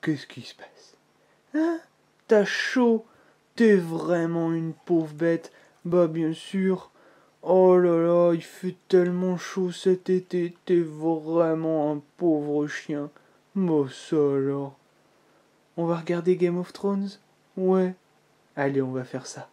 qu'est-ce qui se passe? Hein? T'as chaud? T'es vraiment une pauvre bête. Bah bien sûr. Oh là là, il fait tellement chaud cet été, t'es vraiment un pauvre chien. Bah ça alors. On va regarder Game of Thrones? Ouais. Allez, on va faire ça.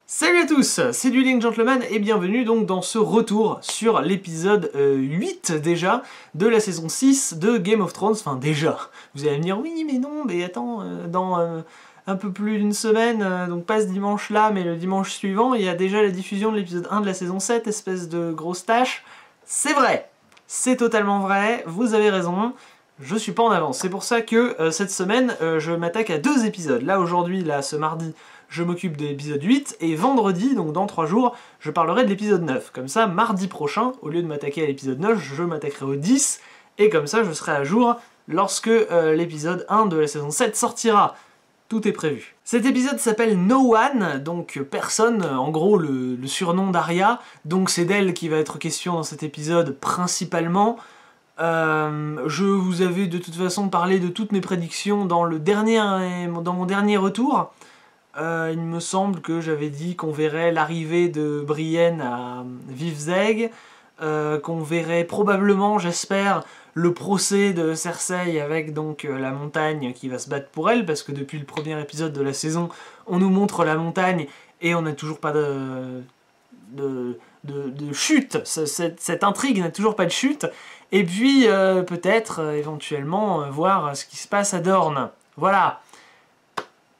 Salut à tous, c'est Dueling Gentleman et bienvenue donc dans ce retour sur l'épisode 8 déjà de la saison 6 de Game of Thrones. Enfin déjà, vous allez me dire oui mais non, mais attends, dans un peu plus d'une semaine, donc pas ce dimanche là mais le dimanche suivant, il y a déjà la diffusion de l'épisode 1 de la saison 7, espèce de grosse tâche. C'est vrai, c'est totalement vrai, vous avez raison. Je suis pas en avance, c'est pour ça que cette semaine je m'attaque à 2 épisodes. Là aujourd'hui, là ce mardi, je m'occupe de l'épisode 8, et vendredi, donc dans 3 jours, je parlerai de l'épisode 9. Comme ça, mardi prochain, au lieu de m'attaquer à l'épisode 9, je m'attaquerai au 10, et comme ça je serai à jour lorsque l'épisode 1 de la saison 7 sortira. Tout est prévu. Cet épisode s'appelle No One, donc personne, en gros le surnom d'Arya, donc c'est d'elle qui va être question dans cet épisode principalement. Je vous avais de toute façon parlé de toutes mes prédictions dans mon dernier retour. Il me semble que j'avais dit qu'on verrait l'arrivée de Brienne à Vivzeg, qu'on verrait probablement, j'espère, le procès de Cersei avec donc la montagne qui va se battre pour elle, parce que depuis le premier épisode de la saison, on nous montre la montagne et on n'a toujours pas de chute. Cette intrigue n'a toujours pas de chute. Et puis peut-être éventuellement voir ce qui se passe à Dorne. Voilà.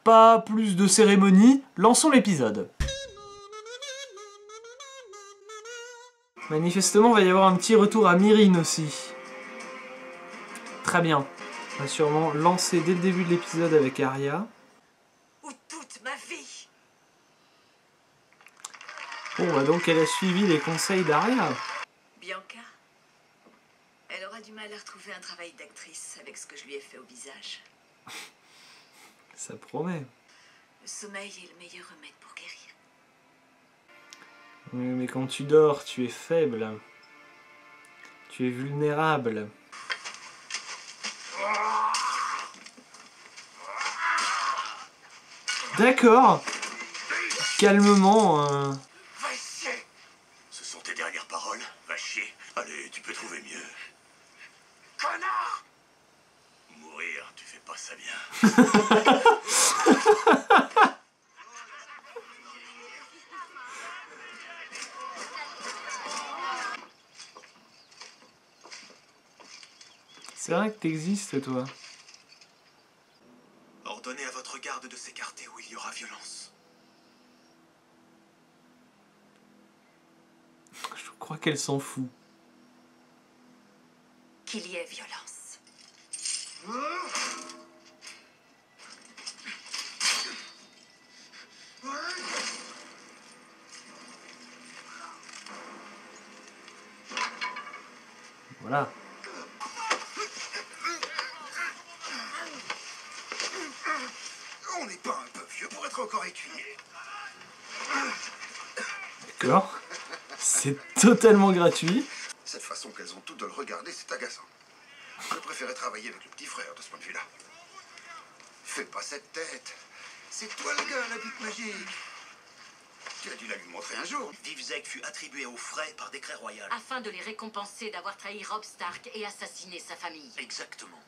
Pas plus de cérémonie, lançons l'épisode. Manifestement, il va y avoir un petit retour à Myrine aussi. Très bien. On va sûrement lancer dès le début de l'épisode avec Arya. Ou toute ma vie. Bon, bah donc elle a suivi les conseils d'Arya. Bianca, elle aura du mal à retrouver un travail d'actrice avec ce que je lui ai fait au visage. Ça promet. Le sommeil est le meilleur remède pour guérir. Oui, mais quand tu dors, tu es faible. Tu es vulnérable. D'accord. Calmement. Va chier. Ce sont tes dernières paroles. Va chier. Allez, tu peux trouver mieux. Connard. Mourir, tu fais pas ça bien. C'est vrai que t'existes, toi. Ordonnez à votre garde de s'écarter où il y aura violence. Je crois qu'elle s'en fout. Qu'il y ait violence. Voilà. On n'est pas un peu vieux pour être encore écuyer. D'accord. C'est totalement gratuit. Cette façon qu'elles ont toutes de le regarder, c'est agaçant. Je préférais travailler avec le petit frère de ce point de vue-là. Fais pas cette tête. C'est toi le gars, la pique magique. Tu as dû la lui montrer un jour. Vivzeg fut attribué aux frais par décret royal. Afin de les récompenser d'avoir trahi Robb Stark et assassiné sa famille. Exactement.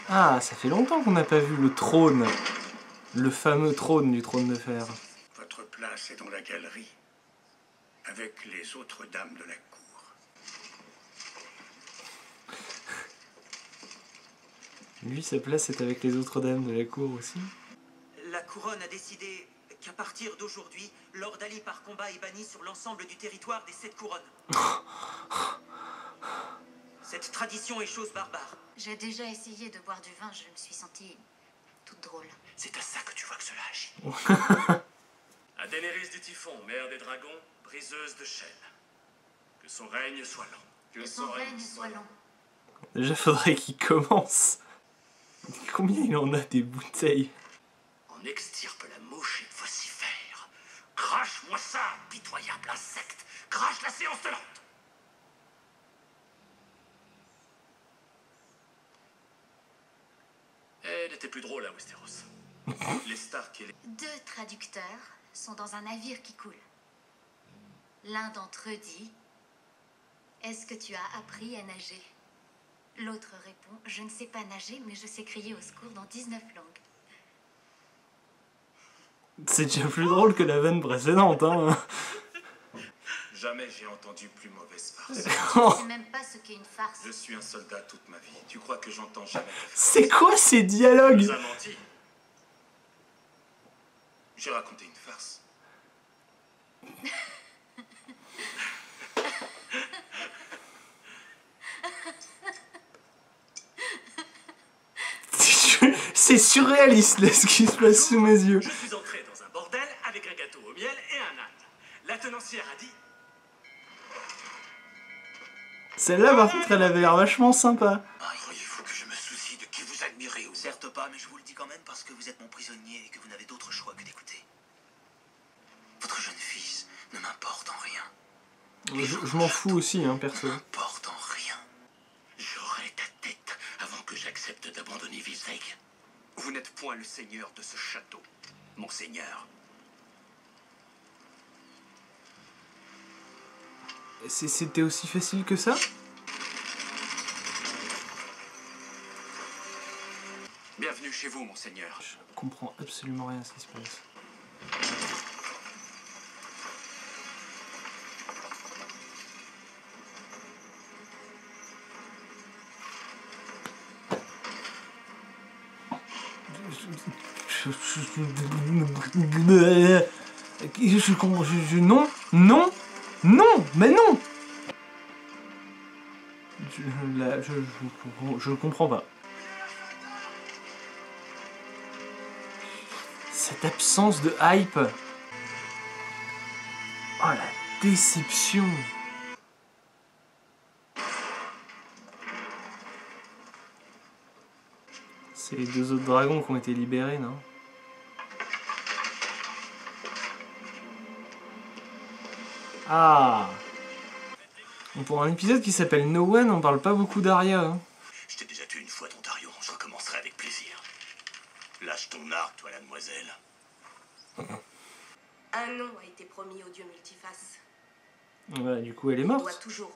Ah, ça fait longtemps qu'on n'a pas vu le trône. Le fameux trône du trône de fer. Votre place est dans la galerie, avec les autres dames de la cour. Lui, sa place est avec les autres dames de la cour aussi. La cour couronne a décidé qu'à partir d'aujourd'hui, Lord Ali par combat est banni sur l'ensemble du territoire des 7 couronnes. Cette tradition est chose barbare. J'ai déjà essayé de boire du vin, je me suis sentie toute drôle. C'est à ça que tu vois que cela agit. À Daenerys du Typhon, mère des dragons, briseuse de chaînes. Que son règne soit long. Que son règne soit long. Déjà, faudrait qu'il commence. Combien il en a des bouteilles? On extirpe la mouche et le vocifère. Crache-moi ça, pitoyable insecte. Crache la séance de l'ordre. Elle était plus drôle à Westeros. Les Stark et les... 2 traducteurs sont dans un navire qui coule. L'un d'entre eux dit « Est-ce que tu as appris à nager ?» L'autre répond « Je ne sais pas nager, mais je sais crier au secours dans 19 langues. » C'est déjà plus drôle que la vanne précédente, hein. Jamais j'ai entendu plus mauvaise farce. Tu ne sais même pas ce qu'est une farce. Je suis un soldat toute ma vie. Tu crois que j'entends jamais de farce? C'est quoi ces Tu dialogues? nous as menti. J'ai raconté une farce. C'est surréaliste là, ce qui se passe sous mes yeux. Je suis entré dans un bordel avec un gâteau au miel et un âne. La tenancière a dit... Celle-là, par contre, elle avait l'air vachement sympa. Croyez-vous que je me soucie de qui vous admirez ou... Certes pas, mais je vous le dis quand même parce que vous êtes mon prisonnier et que vous n'avez d'autre choix que d'écouter. Votre jeune fils ne m'importe en rien. Je m'en fous aussi, hein, perso. M'importe en rien. J'aurai ta tête avant que j'accepte d'abandonner Vizeg. Vous n'êtes point le seigneur de ce château, mon seigneur. C'était aussi facile que ça? Bienvenue chez vous, mon seigneur. Je comprends absolument rien à ce qui se passe. Non, non, non, mais non. Je comprends pas. Cette absence de hype. Oh la déception. C'est les 2 autres dragons qui ont été libérés, non? Ah! Pour un épisode qui s'appelle No One, on parle pas beaucoup d'Arya. Hein. Je t'ai déjà tué une fois, Dontario. Je recommencerai avec plaisir. Lâche ton arc, toi, la demoiselle. Un nom a été promis au dieu multiface. Ouais, du coup, elle est Il doit morte. toujours.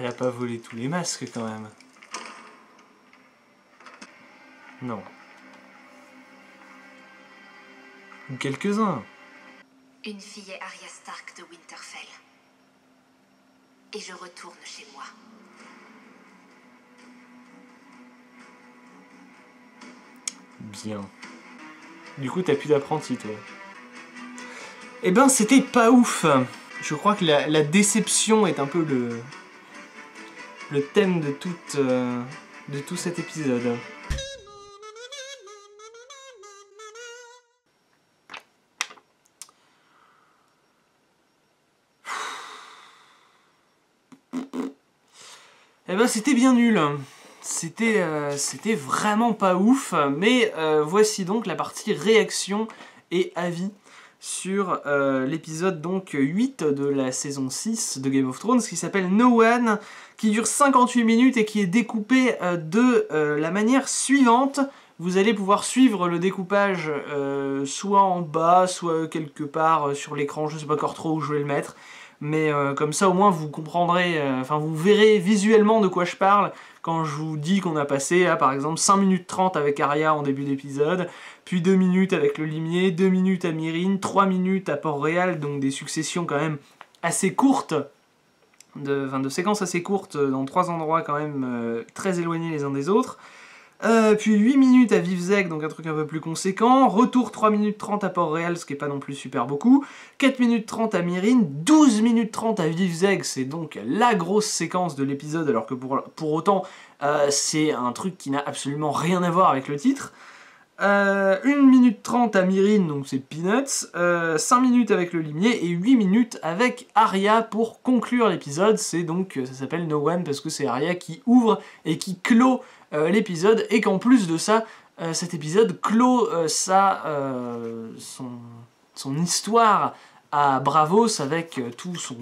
Elle a pas volé tous les masques quand même. Non. Ou quelques-uns. Une fille est Arya Stark de Winterfell. Et je retourne chez moi. Bien. Du coup, t'as plus d'apprenti, toi. Eh ben, c'était pas ouf. Je crois que la déception est un peu le thème de tout cet épisode. Eh ben, c'était bien nul. C'était vraiment pas ouf, mais voici donc la partie réaction et avis sur l'épisode donc 8 de la saison 6 de Game of Thrones qui s'appelle No One, qui dure 58 minutes et qui est découpé de la manière suivante. Vous allez pouvoir suivre le découpage soit en bas, soit quelque part sur l'écran, je sais pas encore trop où je vais le mettre. mais comme ça au moins vous comprendrez, enfin vous verrez visuellement de quoi je parle quand je vous dis qu'on a passé à par exemple 5 minutes 30 avec Arya en début d'épisode, puis 2 minutes avec le limier, 2 minutes à Myrrine, 3 minutes à Port-Réal, donc des successions quand même assez courtes, de séquences assez courtes dans 3 endroits quand même très éloignés les uns des autres. Puis 8 minutes à Vivzeg, donc un truc un peu plus conséquent. Retour 3 minutes 30 à Port-Réal, ce qui est pas non plus super beaucoup. 4 minutes 30 à Myrrine, 12 minutes 30 à Vivzeg, c'est donc la grosse séquence de l'épisode, alors que pour autant, c'est un truc qui n'a absolument rien à voir avec le titre. 1 minute 30 à Myrrine, donc c'est Peanuts, 5 minutes avec le limier et 8 minutes avec Arya pour conclure l'épisode. C'est donc, ça s'appelle No One parce que c'est Arya qui ouvre et qui clôt l'épisode, et qu'en plus de ça, cet épisode clôt son histoire à Braavos avec tout son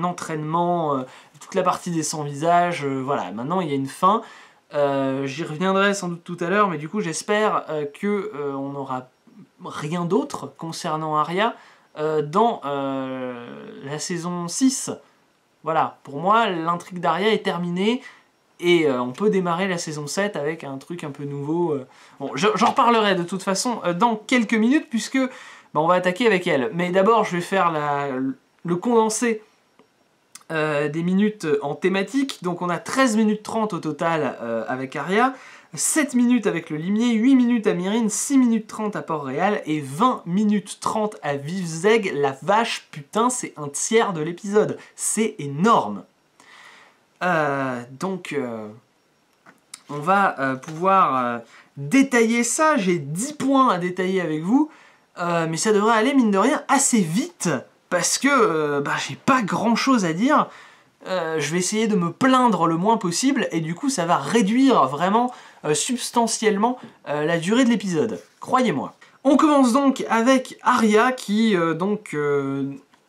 entraînement, toute la partie des 100 visages, voilà, maintenant il y a une fin. J'y reviendrai sans doute tout à l'heure, mais du coup j'espère qu'on n'aura rien d'autre concernant Arya dans la saison 6. Voilà, pour moi l'intrigue d'Arya est terminée, et on peut démarrer la saison 7 avec un truc un peu nouveau. Bon, j'en reparlerai de toute façon dans quelques minutes, puisque on va attaquer avec elle. Mais d'abord je vais faire le condensé des minutes en thématique. Donc on a 13 minutes 30 au total avec Arya, 7 minutes avec le limier, 8 minutes à Myrrine, 6 minutes 30 à Port-Réal et 20 minutes 30 à Vivzeg. La vache, putain, c'est un tiers de l'épisode. C'est énorme. Donc on va pouvoir détailler ça. J'ai 10 points à détailler avec vous, mais ça devrait aller mine de rien assez vite, parce que j'ai pas grand chose à dire. Je vais essayer de me plaindre le moins possible, et du coup ça va réduire vraiment substantiellement la durée de l'épisode, croyez-moi. On commence donc avec Arya qui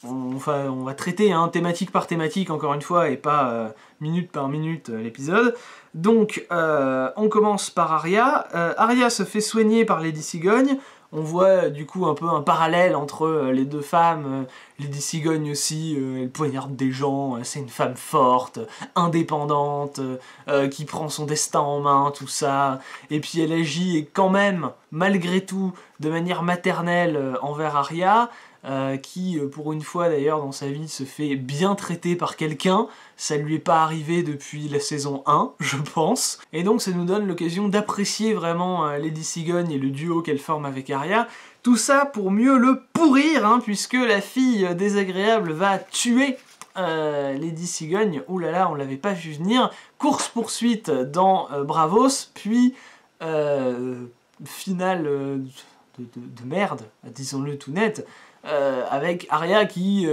on va traiter thématique par thématique encore une fois, et pas minute par minute l'épisode. Donc on commence par Arya. Arya se fait soigner par Lady Cigogne. On voit du coup un peu un parallèle entre les deux femmes. Lady Cigogne aussi, elle poignarde des gens, c'est une femme forte, indépendante, qui prend son destin en main, tout ça. Et puis elle agit quand même, malgré tout, de manière maternelle envers Arya, qui pour une fois d'ailleurs dans sa vie se fait bien traiter par quelqu'un. Ça lui est pas arrivé depuis la saison 1, je pense. Et donc ça nous donne l'occasion d'apprécier vraiment Lady Cigogne et le duo qu'elle forme avec Arya. Tout ça pour mieux le pourrir, puisque la fille désagréable va tuer Lady Cigogne. Ouh là là, on l'avait pas vu venir. Course-poursuite dans Braavos, puis finale de merde, disons-le tout net, avec Arya qui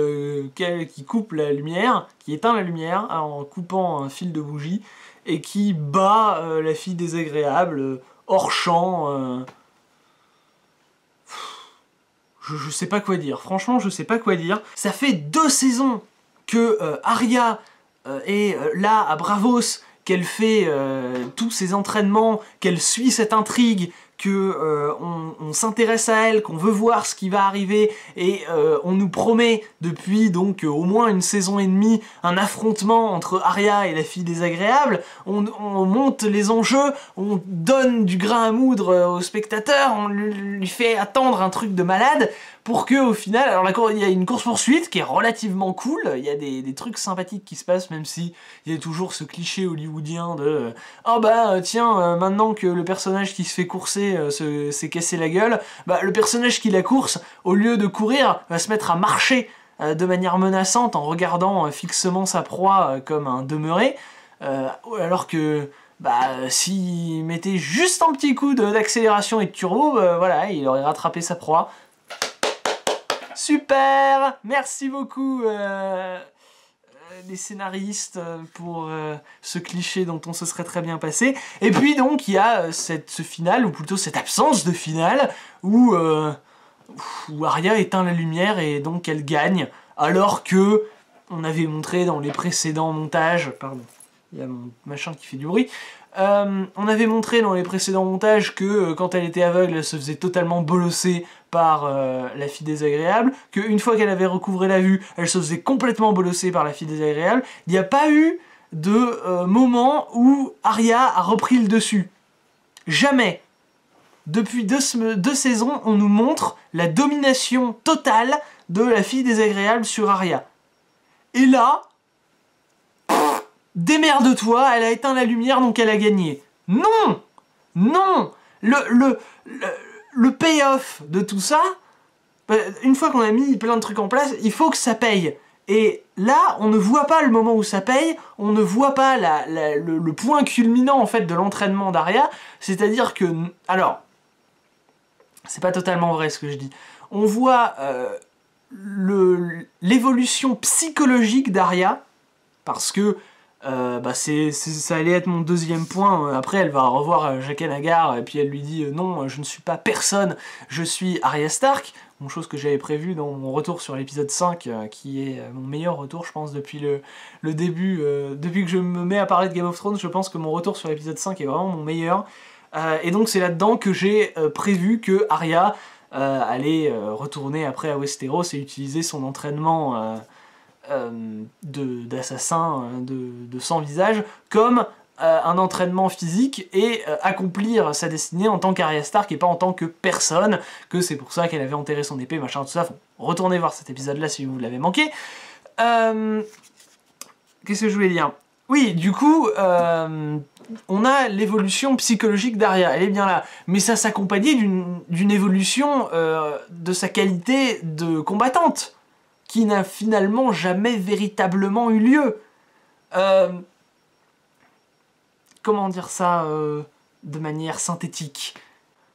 coupe la lumière, qui éteint la lumière en coupant un fil de bougie, et qui bat la fille désagréable hors champ. Je sais pas quoi dire, franchement je sais pas quoi dire. Ça fait 2 saisons que Arya est là à Braavos, qu'elle fait tous ses entraînements, qu'elle suit cette intrigue, qu'on s'intéresse à elle, qu'on veut voir ce qui va arriver, et on nous promet depuis donc au moins une saison et demie un affrontement entre Arya et la fille désagréable. On monte les enjeux, on donne du grain à moudre au spectateur, on lui fait attendre un truc de malade, pour que au final, alors il y a une course-poursuite qui est relativement cool, il y a des trucs sympathiques qui se passent, même si il y a toujours ce cliché hollywoodien de tiens, maintenant que le personnage qui se fait courser s'est cassé la gueule, le personnage qui la course, au lieu de courir, va se mettre à marcher de manière menaçante en regardant fixement sa proie comme un demeuré, alors que s'il mettait juste un petit coup d'accélération et de turbo, voilà, il aurait rattrapé sa proie. Super! Merci beaucoup les scénaristes pour ce cliché dont on se serait très bien passé. Et puis donc il y a ce final, ou plutôt cette absence de finale, où Arya éteint la lumière et donc elle gagne, alors que on avait montré dans les précédents montages, Il y a mon machin qui fait du bruit. On avait montré dans les précédents montages que quand elle était aveugle, elle se faisait totalement bolosser par la fille désagréable, qu'une fois qu'elle avait recouvré la vue, elle se faisait complètement bolosser par la fille désagréable. Il n'y a pas eu de moment où Arya a repris le dessus. Jamais. Depuis deux saisons, on nous montre la domination totale de la fille désagréable sur Arya. Et là, démerde-toi, elle a éteint la lumière, donc elle a gagné. Non! Non! Le payoff de tout ça, une fois qu'on a mis plein de trucs en place, il faut que ça paye. Et là, on ne voit pas le moment où ça paye, on ne voit pas le point culminant en fait de l'entraînement d'Arya, c'est-à-dire que... Alors, c'est pas totalement vrai ce que je dis. On voit l'évolution psychologique d'Arya, parce que ça allait être mon deuxième point. Après, elle va revoir Jaqen H'ghar, et puis elle lui dit non, je ne suis pas personne, je suis Arya Stark. Une chose que j'avais prévue dans mon retour sur l'épisode 5, qui est mon meilleur retour, je pense, depuis le début. Depuis que je me mets à parler de Game of Thrones, je pense que mon retour sur l'épisode 5 est vraiment mon meilleur. Et donc c'est là-dedans que j'ai prévu que Arya allait retourner après à Westeros et utiliser son entraînement d'assassin de sans visage comme un entraînement physique et accomplir sa destinée en tant qu'Arya Stark et pas en tant que personne, que c'est pour ça qu'elle avait enterré son épée, machin, tout ça. Faut retourner voir cet épisode-là si vous l'avez manqué. Qu'est-ce que je voulais dire ? Oui, du coup, on a l'évolution psychologique d'Arya, elle est bien là, mais ça s'accompagnait d'une évolution de sa qualité de combattante, qui n'a finalement jamais véritablement eu lieu. Comment dire ça de manière synthétique ?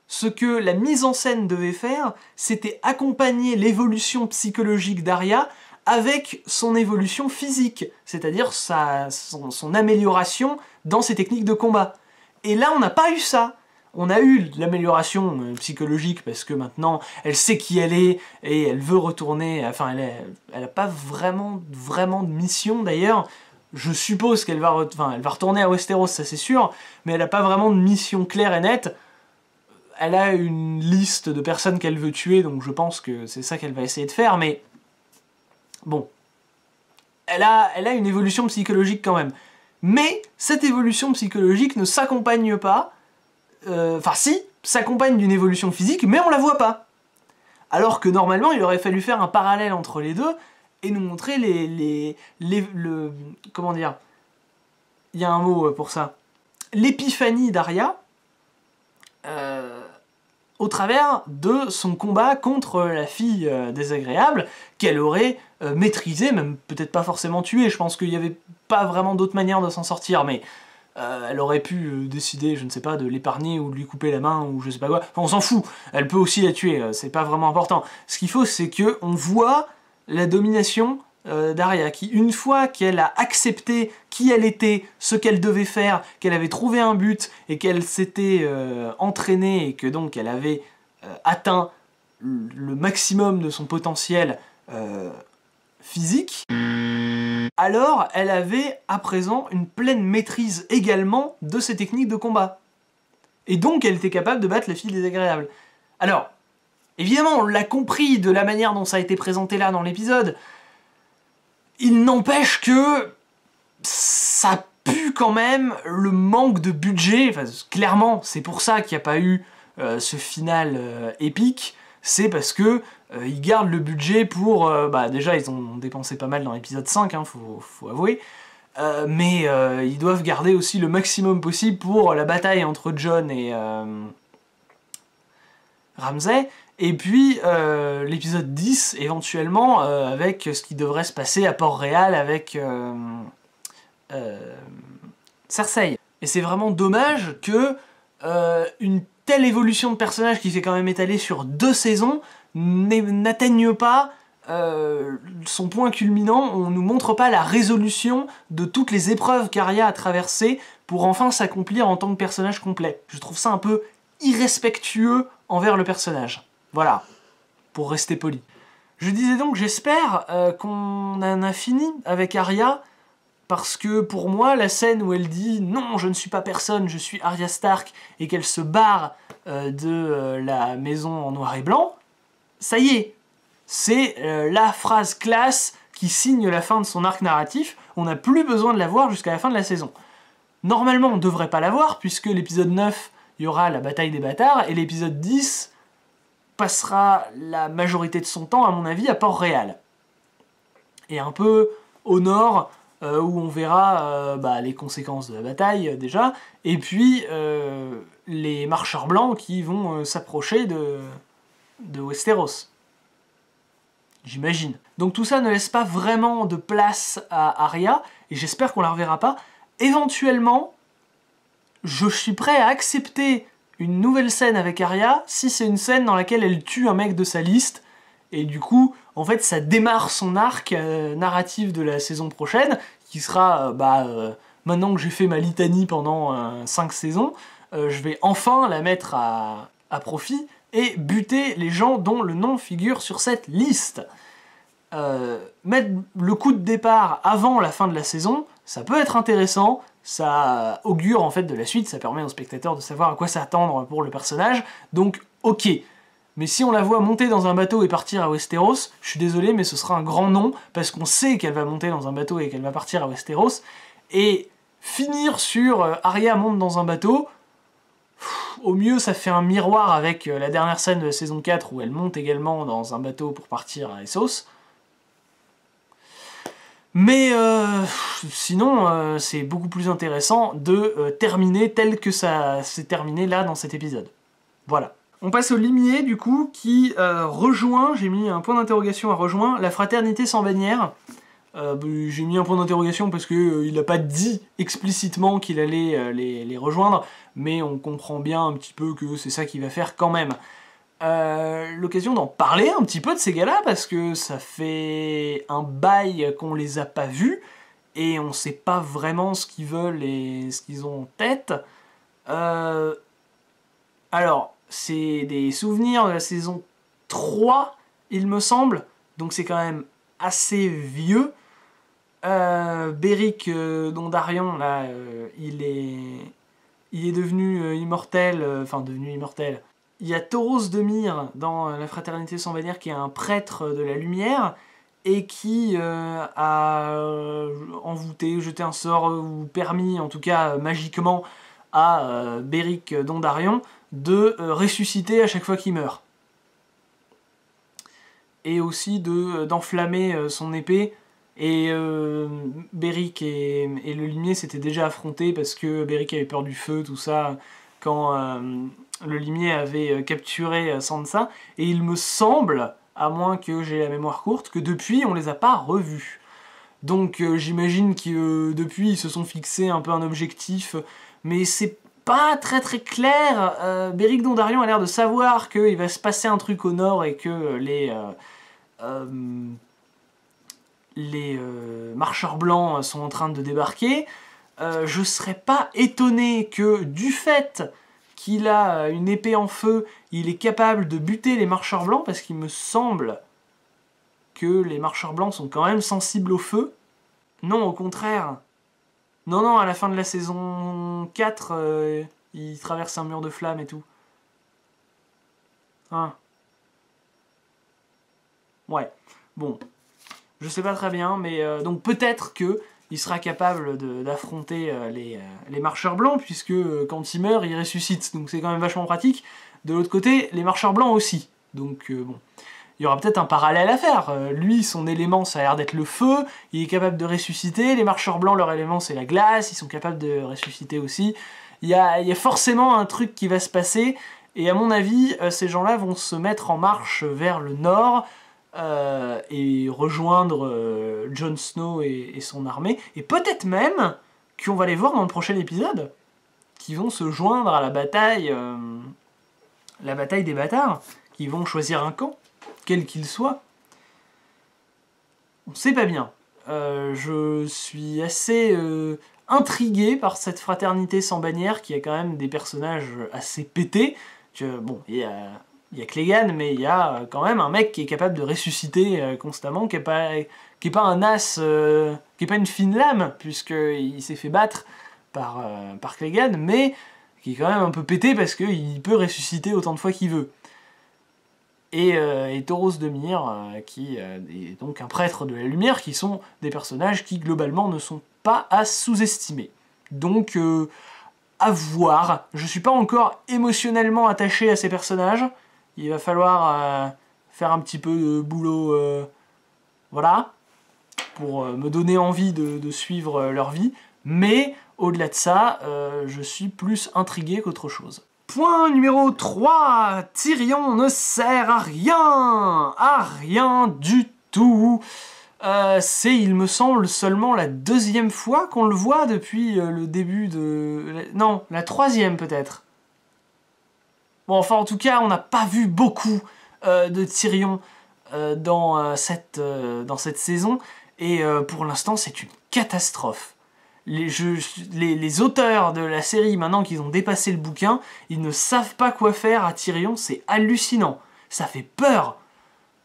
Ce que la mise en scène devait faire, c'était accompagner l'évolution psychologique d'Arya avec son évolution physique, c'est-à-dire son amélioration dans ses techniques de combat. Et là, on n'a pas eu ça. On a eu l'amélioration psychologique parce que maintenant, elle sait qui elle est et elle veut retourner... Enfin, elle n'a pas vraiment de mission, d'ailleurs. Je suppose qu'elle va retourner à Westeros, ça c'est sûr, mais elle n'a pas vraiment de mission claire et nette. Elle a une liste de personnes qu'elle veut tuer, donc je pense que c'est ça qu'elle va essayer de faire, mais... Bon. Elle a une évolution psychologique quand même. Mais cette évolution psychologique ne s'accompagne pas... Enfin si, s'accompagne d'une évolution physique, mais on la voit pas. Alors que normalement, il aurait fallu faire un parallèle entre les deux, et nous montrer comment dire, il y a un mot pour ça, l'épiphanie d'Arya au travers de son combat contre la fille désagréable qu'elle aurait maîtrisée, même peut-être pas forcément tuée. Je pense qu'il n'y avait pas vraiment d'autre manière de s'en sortir, mais elle aurait pu décider, je ne sais pas, de l'épargner ou de lui couper la main ou je sais pas quoi. Enfin, on s'en fout, elle peut aussi la tuer, c'est pas vraiment important. Ce qu'il faut, c'est que on voit la domination d'Arya, qui une fois qu'elle a accepté qui elle était, ce qu'elle devait faire, qu'elle avait trouvé un but et qu'elle s'était entraînée et que donc elle avait atteint le maximum de son potentiel physique, alors elle avait à présent une pleine maîtrise également de ses techniques de combat. Et donc elle était capable de battre la fille désagréable. Alors, évidemment, on l'a compris de la manière dont ça a été présenté là dans l'épisode. Il n'empêche que ça pue quand même le manque de budget. Enfin, clairement, c'est pour ça qu'il n'y a pas eu ce final épique. C'est parce que ils gardent le budget pour... déjà, ils ont dépensé pas mal dans l'épisode 5, hein, faut avouer. Mais ils doivent garder aussi le maximum possible pour la bataille entre Jon et Ramsay. Et puis l'épisode 10, éventuellement, avec ce qui devrait se passer à Port-Réal avec Cersei. Et c'est vraiment dommage que une telle évolution de personnage qui s'est quand même étalée sur 2 saisons n'atteigne pas son point culminant. On nous montre pas la résolution de toutes les épreuves qu'Arya a traversées pour enfin s'accomplir en tant que personnage complet. Je trouve ça un peu irrespectueux envers le personnage. Voilà, pour rester poli. Je disais donc, j'espère qu'on en a fini avec Arya, Parce que pour moi, la scène où elle dit « Non, je ne suis pas personne, je suis Arya Stark » et qu'elle se barre de la maison en noir et blanc, ça y est, c'est la phrase classe qui signe la fin de son arc narratif. On n'a plus besoin de la voir jusqu'à la fin de la saison. Normalement, on ne devrait pas la voir, puisque l'épisode 9, il y aura la bataille des bâtards, et l'épisode 10 passera la majorité de son temps, à mon avis, à Port-Réal. Et un peu au nord, où on verra les conséquences de la bataille, déjà, et puis les marcheurs blancs qui vont s'approcher de Westeros. J'imagine. Donc tout ça ne laisse pas vraiment de place à Arya, et j'espère qu'on la reverra pas. Éventuellement, je suis prêt à accepter une nouvelle scène avec Arya, si c'est une scène dans laquelle elle tue un mec de sa liste, et du coup, en fait, ça démarre son arc narratif de la saison prochaine, qui sera, maintenant que j'ai fait ma litanie pendant 5 saisons, je vais enfin la mettre à profit, et buter les gens dont le nom figure sur cette liste. Mettre le coup de départ avant la fin de la saison, ça peut être intéressant, ça augure en fait de la suite, ça permet aux spectateurs de savoir à quoi s'attendre pour le personnage, donc ok. Mais si on la voit monter dans un bateau et partir à Westeros, je suis désolé, mais ce sera un grand non, parce qu'on sait qu'elle va monter dans un bateau et qu'elle va partir à Westeros, et finir sur Arya monte dans un bateau, au mieux ça fait un miroir avec la dernière scène de la saison 4 où elle monte également dans un bateau pour partir à Essos. Mais sinon, c'est beaucoup plus intéressant de terminer tel que ça s'est terminé là dans cet épisode. Voilà. On passe au limier du coup qui rejoint, j'ai mis un point d'interrogation à rejoindre, la fraternité sans bannière. J'ai mis un point d'interrogation parce qu'il n'a pas dit explicitement qu'il allait les rejoindre, mais on comprend bien un petit peu que c'est ça qu'il va faire quand même. L'occasion d'en parler un petit peu de ces gars-là, parce que ça fait un bail qu'on les a pas vus, et on sait pas vraiment ce qu'ils veulent et ce qu'ils ont en tête. Alors, c'est des souvenirs de la saison 3, il me semble, donc c'est quand même assez vieux. Beric Dondarrion, là, il est devenu immortel, devenu immortel. Il y a Thoros de Myr dans la Fraternité sans bannière qui est un prêtre de la lumière et qui a envoûté, jeté un sort ou permis en tout cas magiquement à Beric Dondarrion de ressusciter à chaque fois qu'il meurt. Et aussi d'enflammer son épée. Et Beric et le limier s'étaient déjà affrontés parce que Beric avait peur du feu, tout ça, quand le limier avait capturé Sansa, et il me semble, à moins que j'ai la mémoire courte, que depuis on les a pas revus. Donc j'imagine que depuis ils se sont fixés un peu un objectif, mais c'est pas très très clair. Beric Dondarrion a l'air de savoir qu'il va se passer un truc au nord et que les marcheurs blancs sont en train de débarquer. Je serais pas étonné que du fait qu'il a une épée en feu, il est capable de buter les marcheurs blancs, parce qu'il me semble que les marcheurs blancs sont quand même sensibles au feu. Non, au contraire. Non, à la fin de la saison 4, il traverse un mur de flammes et tout. Hein. Ouais, bon. Je sais pas très bien, mais donc peut-être que il sera capable d'affronter les marcheurs blancs, puisque quand il meurt, il ressuscite, donc c'est quand même vachement pratique. De l'autre côté, les marcheurs blancs aussi, donc bon, il y aura peut-être un parallèle à faire. Lui, son élément, ça a l'air d'être le feu, il est capable de ressusciter, les marcheurs blancs, leur élément, c'est la glace, ils sont capables de ressusciter aussi. Il y a forcément un truc qui va se passer, et à mon avis, ces gens-là vont se mettre en marche vers le nord, et rejoindre Jon Snow et son armée, et peut-être même qu'on va les voir dans le prochain épisode, qui vont se joindre à la bataille des bâtards, qui vont choisir un camp, quel qu'il soit. On sait pas bien. Je suis assez intrigué par cette fraternité sans bannière, qui a quand même des personnages assez pétés. Bon, il y a Clegane, mais il y a quand même un mec qui est capable de ressusciter constamment, qui qui est pas un as, qui est pas une fine lame, puisqu'il s'est fait battre par Clegane, mais qui est quand même un peu pété parce qu'il peut ressusciter autant de fois qu'il veut. Et Thoros de Myr, qui est donc un prêtre de la lumière, qui sont des personnages qui globalement ne sont pas à sous-estimer. Donc à voir. Je suis pas encore émotionnellement attaché à ces personnages. Il va falloir faire un petit peu de boulot, voilà, pour me donner envie de suivre leur vie. Mais au-delà de ça, je suis plus intrigué qu'autre chose. Point numéro 3, Tyrion ne sert à rien du tout. C'est, il me semble, seulement la 2e fois qu'on le voit depuis le début de... Non, la 3e peut-être. Bon, enfin, en tout cas, on n'a pas vu beaucoup de Tyrion dans cette saison, et pour l'instant, c'est une catastrophe. Les auteurs de la série, maintenant qu'ils ont dépassé le bouquin, ils ne savent pas quoi faire à Tyrion, c'est hallucinant. Ça fait peur.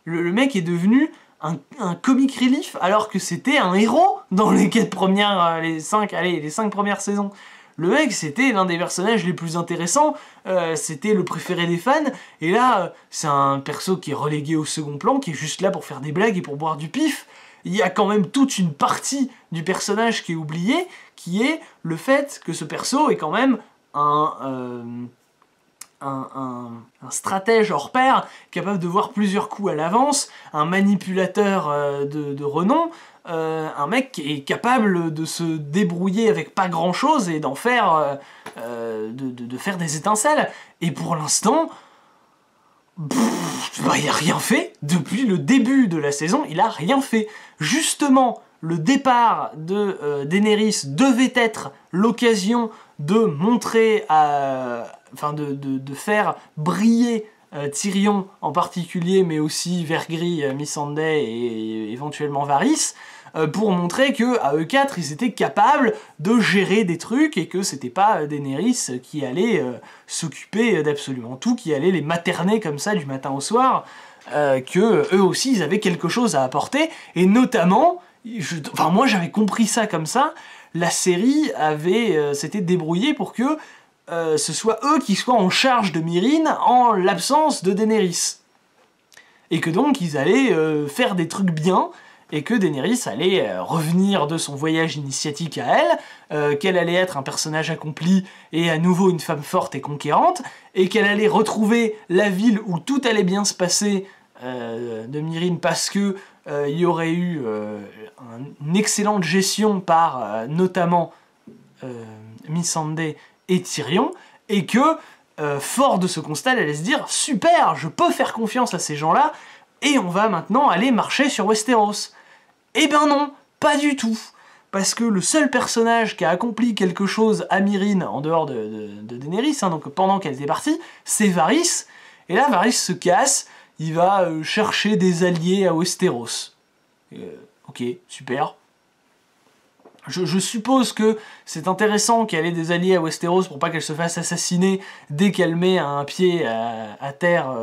Le mec est devenu un comic relief, alors que c'était un héros dans les 4 premières, les 5 premières saisons. Le mec, c'était l'un des personnages les plus intéressants, c'était le préféré des fans, et là, c'est un perso qui est relégué au second plan, qui est juste là pour faire des blagues et pour boire du pif. Il y a quand même toute une partie du personnage qui est oubliée, qui est le fait que ce perso est quand même un stratège hors pair, capable de voir plusieurs coups à l'avance, un manipulateur de renom, un mec qui est capable de se débrouiller avec pas grand chose et d'en faire, de faire des étincelles. Et pour l'instant, il a rien fait. Depuis le début de la saison, il a rien fait. Justement, le départ de Daenerys devait être l'occasion de montrer, de faire briller Tyrion en particulier, mais aussi Vergris, Missandei et éventuellement Varys, pour montrer que à eux 4 ils étaient capables de gérer des trucs et que c'était pas Daenerys qui allait s'occuper d'absolument tout, qui allait les materner comme ça du matin au soir, que eux aussi ils avaient quelque chose à apporter, et notamment, moi j'avais compris ça comme ça, la série s'était débrouillée pour que ce soit eux qui soient en charge de Myrrine en l'absence de Daenerys. Et que donc ils allaient faire des trucs bien, et que Daenerys allait revenir de son voyage initiatique à elle, qu'elle allait être un personnage accompli et à nouveau une femme forte et conquérante, et qu'elle allait retrouver la ville où tout allait bien se passer de Myrrine parce que il y aurait eu une excellente gestion par notamment Missandei et Tyrion, et que fort de ce constat, elle allait se dire super, je peux faire confiance à ces gens-là, et on va maintenant aller marcher sur Westeros. Eh ben non, pas du tout, parce que le seul personnage qui a accompli quelque chose à Myrrine en dehors de Daenerys, donc pendant qu'elle était partie, c'est Varys, et là Varys se casse, il va chercher des alliés à Westeros. Ok, super. Je suppose que c'est intéressant qu'elle ait des alliés à Westeros pour pas qu'elle se fasse assassiner dès qu'elle met un pied à terre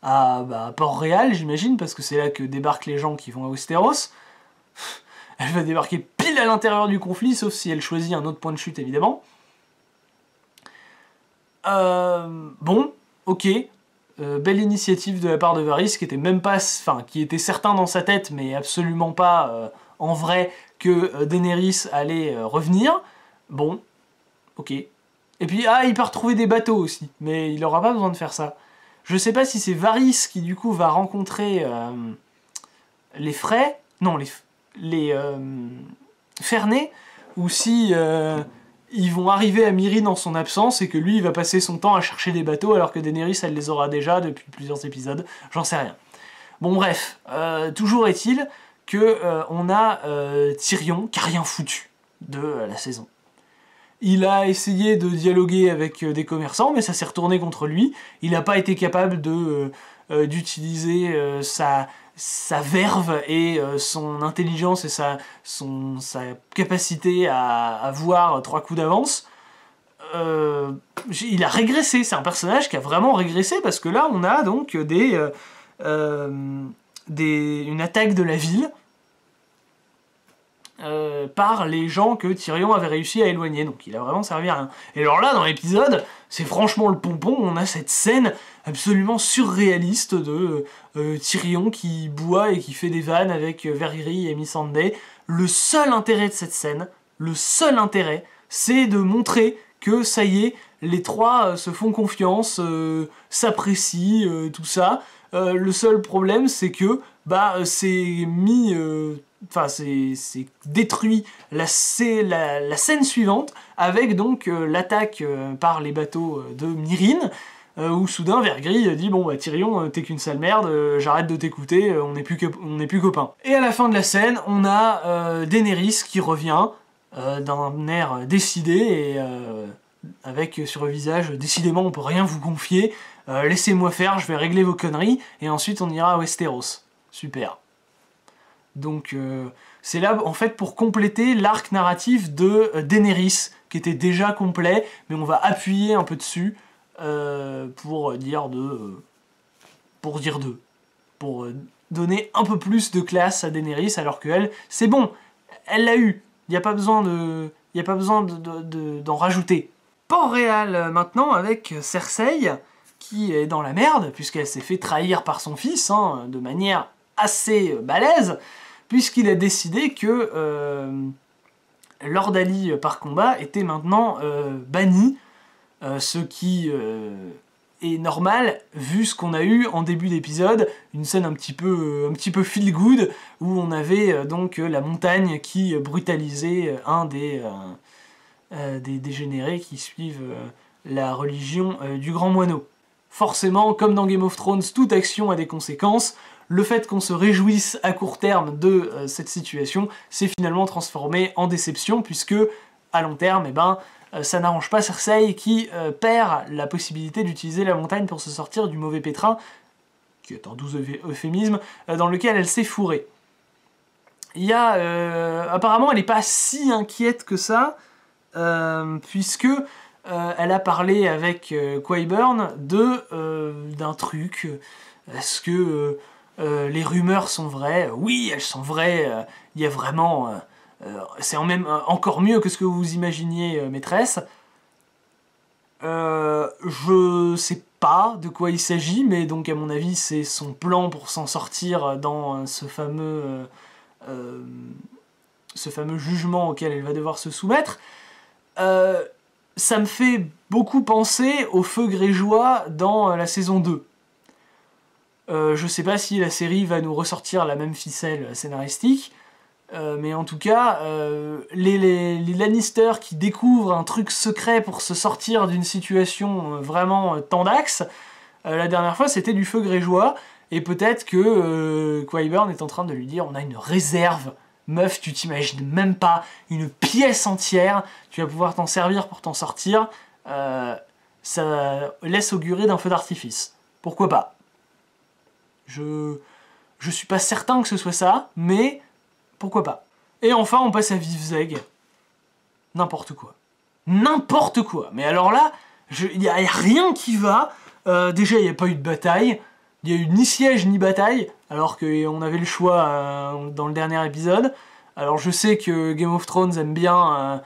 à Port-Réal, j'imagine, parce que c'est là que débarquent les gens qui vont à Westeros. Elle va débarquer pile à l'intérieur du conflit, sauf si elle choisit un autre point de chute, évidemment. Bon, ok. Belle initiative de la part de Varys, qui était même pas... Enfin, qui était certain dans sa tête, mais absolument pas en vrai, que Daenerys allait revenir. Bon, ok. Et puis, il part trouver des bateaux aussi, mais il aura pas besoin de faire ça. Je sais pas si c'est Varys qui, du coup, va rencontrer les Frey... Non, les Ferney, ou si ils vont arriver à Myrrine en son absence et que lui il va passer son temps à chercher des bateaux alors que Daenerys elle les aura déjà depuis plusieurs épisodes, j'en sais rien. Bon bref, toujours est-il que on a Tyrion qui a rien foutu de la saison. Il a essayé de dialoguer avec des commerçants, mais ça s'est retourné contre lui. Il n'a pas été capable d'utiliser sa verve et son intelligence et sa capacité à voir 3 coups d'avance. Il a régressé, c'est un personnage qui a vraiment régressé, parce que là on a donc une attaque de la ville, par les gens que Tyrion avait réussi à éloigner, donc il a vraiment servi à rien. Et alors là, dans l'épisode, c'est franchement le pompon, on a cette scène absolument surréaliste de Tyrion qui boit et qui fait des vannes avec Veriri et Missandei. Le seul intérêt de cette scène, le seul intérêt, c'est de montrer que ça y est, les trois se font confiance, s'apprécient, tout ça. Le seul problème, c'est que c'est détruit la scène suivante avec donc l'attaque par les bateaux de Myrine, où soudain Vergris dit bon Tyrion t'es qu'une sale merde, j'arrête de t'écouter, on n'est plus copains. Et à la fin de la scène, on a Daenerys qui revient d'un air décidé et avec sur le visage décidément on peut rien vous confier, laissez-moi faire, je vais régler vos conneries et ensuite on ira à Westeros. Super. Donc c'est là en fait pour compléter l'arc narratif de Daenerys qui était déjà complet, mais on va appuyer un peu dessus pour donner un peu plus de classe à Daenerys, alors que elle, c'est bon, elle l'a eu, il n'y a pas besoin d'en rajouter. Port-Réal maintenant avec Cersei qui est dans la merde puisqu'elle s'est fait trahir par son fils de manière assez balèze, puisqu'il a décidé que Lord Ali par combat était maintenant banni, ce qui est normal vu ce qu'on a eu en début d'épisode, une scène un petit peu feel good où on avait donc la montagne qui brutalisait un des dégénérés qui suivent la religion du Grand Moineau. Forcément, comme dans Game of Thrones, toute action a des conséquences. Le fait qu'on se réjouisse à court terme de cette situation s'est finalement transformé en déception, puisque à long terme, ça n'arrange pas Cersei qui perd la possibilité d'utiliser la montagne pour se sortir du mauvais pétrin, qui est un doux euphémisme, dans lequel elle s'est fourrée. Il y a... apparemment, elle n'est pas si inquiète que ça, puisque elle a parlé avec Qyburn d'un truc. Est-ce que les rumeurs sont vraies? Oui, elles sont vraies. Il y a vraiment... c'est même encore mieux que ce que vous imaginiez, maîtresse. Je sais pas de quoi il s'agit, mais donc à mon avis c'est son plan pour s'en sortir dans ce fameux jugement auquel elle va devoir se soumettre. Ça me fait beaucoup penser au feu grégeois dans la saison 2. Je sais pas si la série va nous ressortir la même ficelle scénaristique, mais en tout cas, les Lannister qui découvrent un truc secret pour se sortir d'une situation vraiment tendax, la dernière fois c'était du feu grégeois, et peut-être que Qyburn est en train de lui dire on a une réserve. Meuf, tu t'imagines même pas, une pièce entière, tu vas pouvoir t'en servir pour t'en sortir, ça laisse augurer d'un feu d'artifice. Pourquoi pas? Je suis pas certain que ce soit ça, mais pourquoi pas. Et enfin, on passe à Vivzeg. N'importe quoi. N'importe quoi. Mais alors là, il n'y a rien qui va. Déjà, il n'y a pas eu de bataille. Il n'y a eu ni siège ni bataille, alors qu'on avait le choix dans le dernier épisode. Alors je sais que Game of Thrones aime bien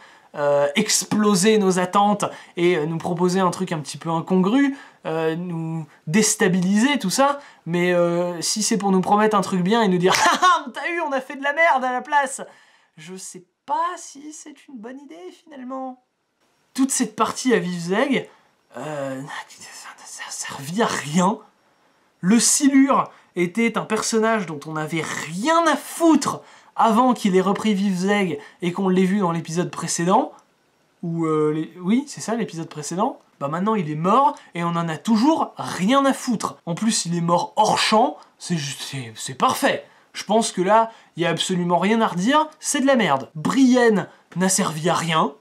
exploser nos attentes et nous proposer un truc un petit peu incongru, nous déstabiliser, tout ça, mais si c'est pour nous promettre un truc bien et nous dire « Haha, on t'a eu, on a fait de la merde à la place !» Je sais pas si c'est une bonne idée, finalement. Toute cette partie à Vivzeg, ça a servi à rien. Le Silure était un personnage dont on n'avait rien à foutre avant qu'il ait repris Vivzeg et qu'on l'ait vu dans l'épisode précédent. Oui, c'est ça, l'épisode précédent. Maintenant il est mort et on en a toujours rien à foutre. En plus il est mort hors champ, c'est parfait. Je pense que là, il n'y a absolument rien à redire, c'est de la merde. Brienne n'a servi à rien,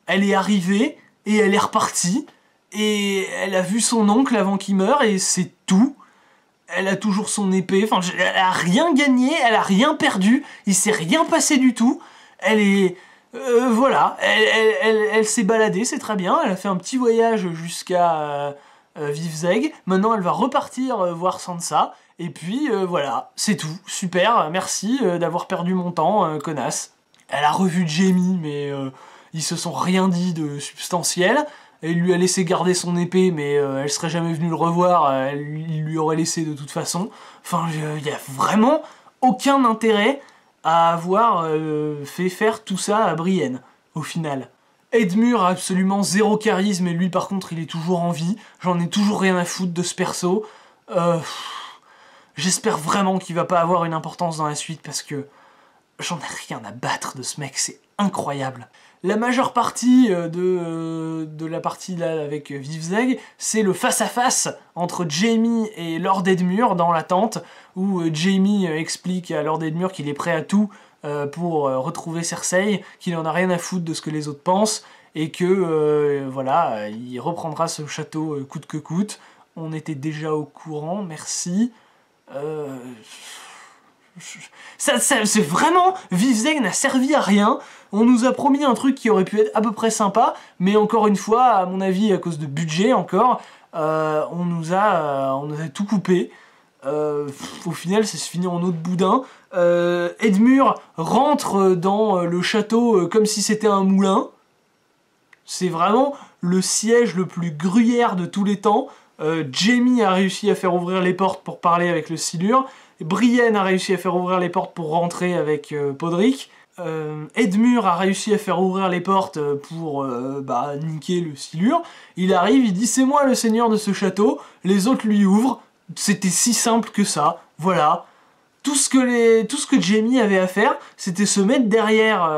elle est arrivée et elle est repartie, et elle a vu son oncle avant qu'il meure et c'est tout. Elle a toujours son épée, enfin, elle a rien gagné, elle a rien perdu, il s'est rien passé du tout. Elle est... voilà, elle s'est baladée, c'est très bien, elle a fait un petit voyage jusqu'à Vivzeg. Maintenant, elle va repartir voir Sansa, et puis voilà, c'est tout, super, merci d'avoir perdu mon temps, connasse. Elle a revu Jaime, mais ils se sont rien dit de substantiel. Elle lui a laissé garder son épée, mais elle serait jamais venue le revoir, il lui aurait laissé de toute façon. Enfin, il y a vraiment aucun intérêt à avoir fait faire tout ça à Brienne, au final. Edmure a absolument zéro charisme, et lui par contre il est toujours en vie. J'en ai toujours rien à foutre de ce perso. J'espère vraiment qu'il va pas avoir une importance dans la suite, parce que j'en ai rien à battre de ce mec, c'est incroyable. La majeure partie de la partie là avec Vivzeg, c'est le face-à-face entre Jaime et Lord Edmure dans la tente, où Jaime explique à Lord Edmure qu'il est prêt à tout pour retrouver Cersei, qu'il en a rien à foutre de ce que les autres pensent, et que voilà, il reprendra ce château coûte que coûte. On était déjà au courant, merci. C'est vraiment... Vivzeg n'a servi à rien. On nous a promis un truc qui aurait pu être à peu près sympa, mais encore une fois, à mon avis, à cause de budget encore, on nous a tout coupé. Au final, ça se finit en eau de boudin. Edmure rentre dans le château comme si c'était un moulin. C'est vraiment le siège le plus gruyère de tous les temps. Jaime a réussi à faire ouvrir les portes pour parler avec le Silure. Brienne a réussi à faire ouvrir les portes pour rentrer avec Podrick. Edmure a réussi à faire ouvrir les portes pour niquer le Silure. Il arrive, il dit « c'est moi le seigneur de ce château », les autres lui ouvrent. C'était si simple que ça, voilà. Tout ce que Jaime avait à faire, c'était se mettre derrière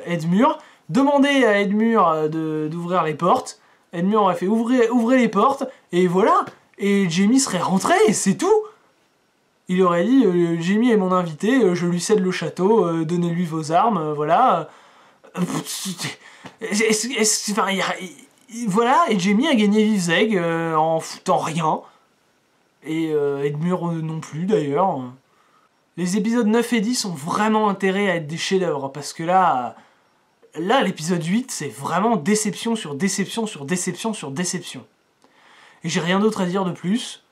Edmure, demander à Edmure d'ouvrir les portes. Edmure aurait fait ouvrez les portes, et voilà. Et Jaime serait rentré, et c'est tout. Il aurait dit Jaime est mon invité, je lui cède le château, donnez-lui vos armes, voilà. Voilà, et Jaime a gagné Vivzeg en foutant rien. Et Edmure non plus d'ailleurs. Les épisodes 9 et 10 ont vraiment intérêt à être des chefs-d'œuvre, parce que là, l'épisode 8, c'est vraiment déception sur déception sur déception sur déception. Et j'ai rien d'autre à dire de plus.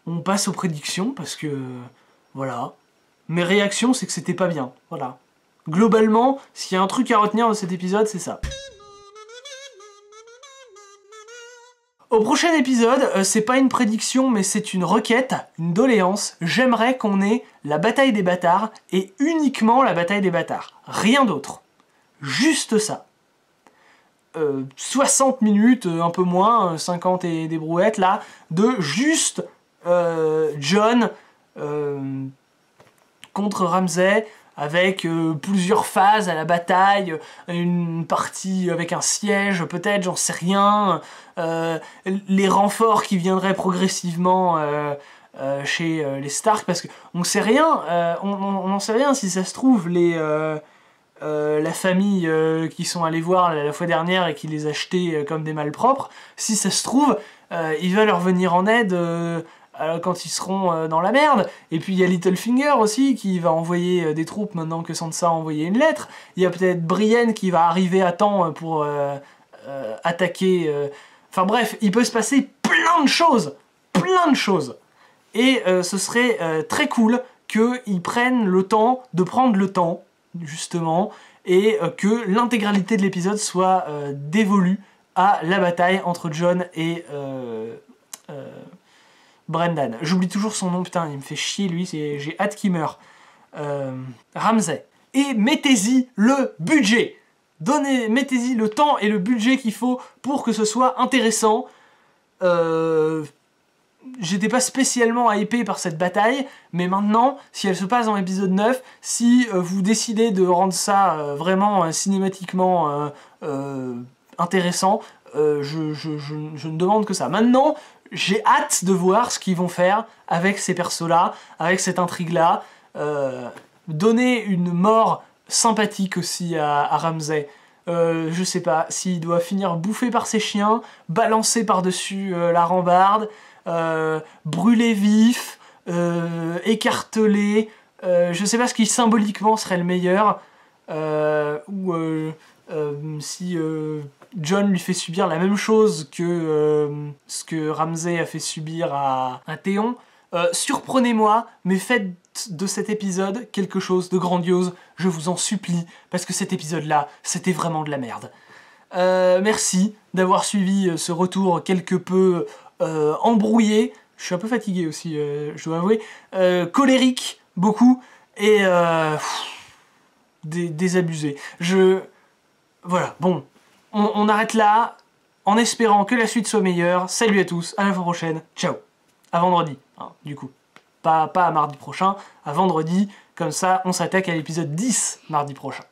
On passe aux prédictions, parce que... voilà. Mes réactions, c'est que c'était pas bien. Voilà. Globalement, s'il y a un truc à retenir de cet épisode, c'est ça. Au prochain épisode, c'est pas une prédiction, mais c'est une requête, une doléance. J'aimerais qu'on ait la bataille des bâtards, et uniquement la bataille des bâtards. Rien d'autre. Juste ça. 60 minutes, un peu moins, 50 et des brouettes, là, de juste... Jon contre Ramsay, avec plusieurs phases à la bataille, une partie avec un siège peut-être, j'en sais rien, les renforts qui viendraient progressivement chez les Stark, parce qu'on sait rien, on n'en sait rien. Si ça se trouve, la famille qui sont allés voir la fois dernière et qui les a jetés comme des malpropres, si ça se trouve, il va leur venir en aide quand ils seront dans la merde. Et puis il y a Littlefinger aussi qui va envoyer des troupes maintenant que Sansa a envoyé une lettre. Il y a peut-être Brienne qui va arriver à temps pour attaquer. Enfin bref, il peut se passer plein de choses. Et ce serait très cool qu'ils prennent le temps de prendre le temps, justement, et que l'intégralité de l'épisode soit dévolue à la bataille entre Jon et... Brendan. J'oublie toujours son nom, putain, il me fait chier lui, j'ai hâte qu'il meure. Ramsay. Et mettez-y le budget. Mettez-y le temps et le budget qu'il faut pour que ce soit intéressant. J'étais pas spécialement hypé par cette bataille, mais maintenant, si elle se passe dans l'épisode 9, si vous décidez de rendre ça vraiment cinématiquement intéressant, je ne demande que ça. Maintenant, j'ai hâte de voir ce qu'ils vont faire avec ces persos-là, avec cette intrigue-là. Donner une mort sympathique aussi à Ramsay. Je sais pas, s'il doit finir bouffé par ses chiens, balancé par-dessus la rambarde, brûlé vif, écartelé, je sais pas ce qui symboliquement serait le meilleur, ou si Jon lui fait subir la même chose que ce que Ramsay a fait subir à Théon. Surprenez-moi, mais faites de cet épisode quelque chose de grandiose, je vous en supplie, parce que cet épisode-là, c'était vraiment de la merde. Merci d'avoir suivi ce retour quelque peu embrouillé, je suis un peu fatigué aussi, je dois avouer, colérique, beaucoup, et désabusé. Voilà, bon, on arrête là, en espérant que la suite soit meilleure. Salut à tous, à la fois prochaine, ciao. À vendredi, hein, du coup. Pas à mardi prochain, à vendredi, comme ça on s'attaque à l'épisode 10 mardi prochain.